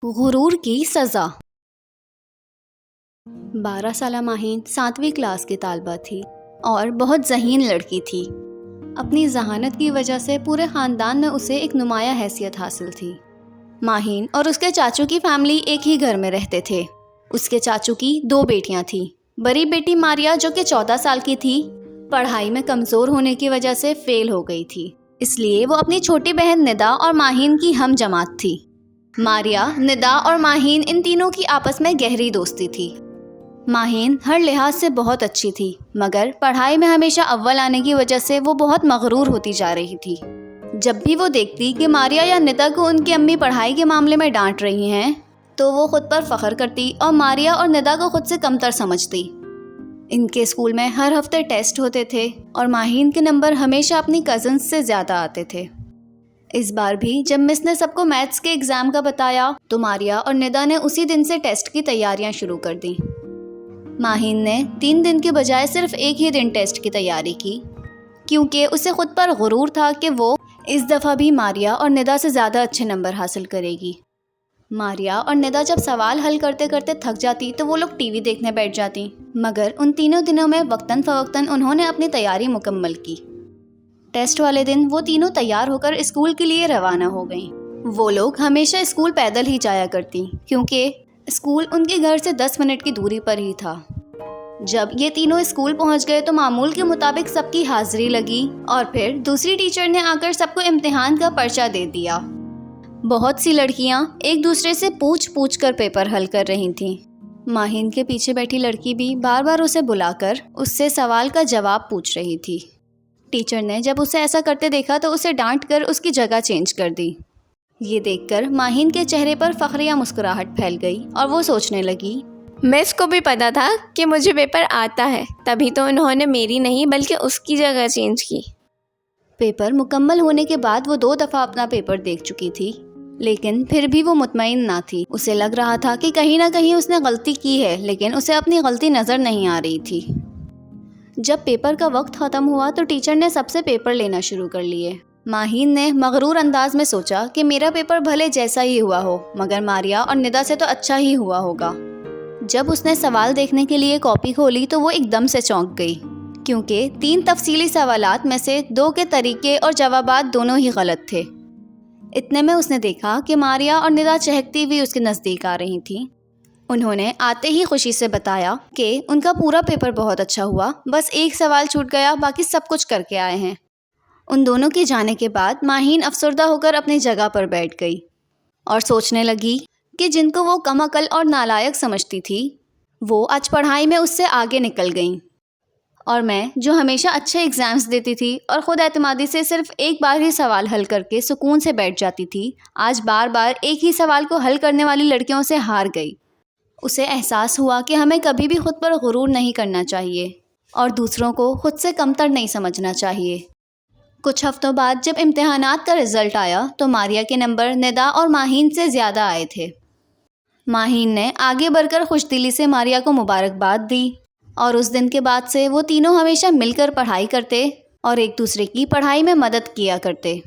غرور کی سزا۔ 12 سالہ ماہین 7ویں کلاس کی طالبہ تھی اور بہت ذہین لڑکی تھی۔ اپنی ذہانت کی وجہ سے پورے خاندان میں اسے ایک نمایاں حیثیت حاصل تھی۔ ماہین اور اس کے چاچو کی فیملی ایک ہی گھر میں رہتے تھے۔ اس کے چاچو کی 2 بیٹیاں تھیں۔ بڑی بیٹی ماریا جو کہ 14 سال کی تھی، پڑھائی میں کمزور ہونے کی وجہ سے فیل ہو گئی تھی، اس لیے وہ اپنی چھوٹی بہن ندا اور ماہین کی ہم جماعت تھی۔ ماریا، ندا اور ماہین ان تینوں کی آپس میں گہری دوستی تھی۔ ماہین ہر لحاظ سے بہت اچھی تھی، مگر پڑھائی میں ہمیشہ اول آنے کی وجہ سے وہ بہت مغرور ہوتی جا رہی تھی۔ جب بھی وہ دیکھتی کہ ماریا یا ندا کو ان کی امی پڑھائی کے معاملے میں ڈانٹ رہی ہیں تو وہ خود پر فخر کرتی اور ماریا اور ندا کو خود سے کمتر سمجھتی۔ ان کے اسکول میں ہر ہفتے ٹیسٹ ہوتے تھے اور ماہین کے نمبر ہمیشہ اپنی کزنز سے زیادہ آتے تھے۔ اس بار بھی جب مس نے سب کو میتھس کے ایگزام کا بتایا تو ماریا اور ندا نے اسی دن سے ٹیسٹ کی تیاریاں شروع کر دیں۔ ماہین نے 3 دن کے بجائے صرف ایک ہی دن ٹیسٹ کی تیاری کی، کیونکہ اسے خود پر غرور تھا کہ وہ اس دفعہ بھی ماریا اور ندا سے زیادہ اچھے نمبر حاصل کرے گی۔ ماریا اور ندا جب سوال حل کرتے کرتے تھک جاتی تو وہ لوگ ٹی وی دیکھنے بیٹھ جاتی، مگر ان تینوں دنوں میں وقتاً فوقتاً انہوں نے اپنی تیاری مکمل کی۔ ٹیسٹ والے دن وہ تینوں تیار ہو کر اسکول کے لیے روانہ ہو گئیں۔ وہ لوگ ہمیشہ اسکول پیدل ہی جایا کرتی، کیونکہ اسکول ان کے گھر سے 10 منٹ کی دوری پر ہی تھا۔ جب یہ تینوں اسکول پہنچ گئے تو معمول کے مطابق سب کی حاضری لگی اور پھر دوسری ٹیچر نے آ کر سب کو امتحان کا پرچہ دے دیا۔ بہت سی لڑکیاں ایک دوسرے سے پوچھ کر پیپر حل کر رہی تھیں۔ ماہین کے پیچھے بیٹھی لڑکی بھی بار بار اسے بلا کر اس سے سوال کا جواب پوچھ رہی تھی۔ ٹیچر نے جب اسے ایسا کرتے دیکھا تو اسے ڈانٹ کر اس کی جگہ چینج کر دی۔ یہ دیکھ کر ماہین کے چہرے پر فخریہ مسکراہٹ پھیل گئی اور وہ سوچنے لگی، مس کو بھی پتا تھا کہ مجھے پیپر آتا ہے، تبھی تو انہوں نے میری نہیں بلکہ اس کی جگہ چینج کی۔ پیپر مکمل ہونے کے بعد وہ 2 دفعہ اپنا پیپر دیکھ چکی تھی، لیکن پھر بھی وہ مطمئن نہ تھی۔ اسے لگ رہا تھا کہ کہیں نہ کہیں اس نے غلطی کی ہے، لیکن اسے اپنی غلطی نظر نہیں آ رہی تھی۔ جب پیپر کا وقت ختم ہوا تو ٹیچر نے سب سے پیپر لینا شروع کر لیے۔ ماہین نے مغرور انداز میں سوچا کہ میرا پیپر بھلے جیسا ہی ہوا ہو، مگر ماریا اور ندا سے تو اچھا ہی ہوا ہوگا۔ جب اس نے سوال دیکھنے کے لیے کاپی کھولی تو وہ ایک دم سے چونک گئی، کیونکہ 3 تفصیلی سوالات میں سے 2 کے طریقے اور جوابات دونوں ہی غلط تھے۔ اتنے میں اس نے دیکھا کہ ماریا اور ندا چہکتی ہوئی اس کے نزدیک آ رہی تھیں۔ انہوں نے آتے ہی خوشی سے بتایا کہ ان کا پورا پیپر بہت اچھا ہوا، بس ایک سوال چھوٹ گیا، باقی سب کچھ کر کے آئے ہیں۔ ان دونوں کے جانے کے بعد ماہین افسردہ ہو کر اپنی جگہ پر بیٹھ گئی اور سوچنے لگی کہ جن کو وہ کم عقل اور نالائق سمجھتی تھی، وہ آج پڑھائی میں اس سے آگے نکل گئیں، اور میں جو ہمیشہ اچھے ایگزامز دیتی تھی اور خود اعتمادی سے صرف ایک بار ہی سوال حل کر کے سکون سے بیٹھ جاتی تھی، آج بار بار ایک ہی سوال کو حل کرنے والی لڑکیوں سے ہار گئی۔ اسے احساس ہوا کہ ہمیں کبھی بھی خود پر غرور نہیں کرنا چاہیے اور دوسروں کو خود سے کمتر نہیں سمجھنا چاہیے۔ کچھ ہفتوں بعد جب امتحانات کا رزلٹ آیا تو ماریا کے نمبر ندا اور ماہین سے زیادہ آئے تھے۔ ماہین نے آگے بڑھ کر خوش دلی سے ماریا کو مبارکباد دی اور اس دن کے بعد سے وہ تینوں ہمیشہ مل کر پڑھائی کرتے اور ایک دوسرے کی پڑھائی میں مدد کیا کرتے۔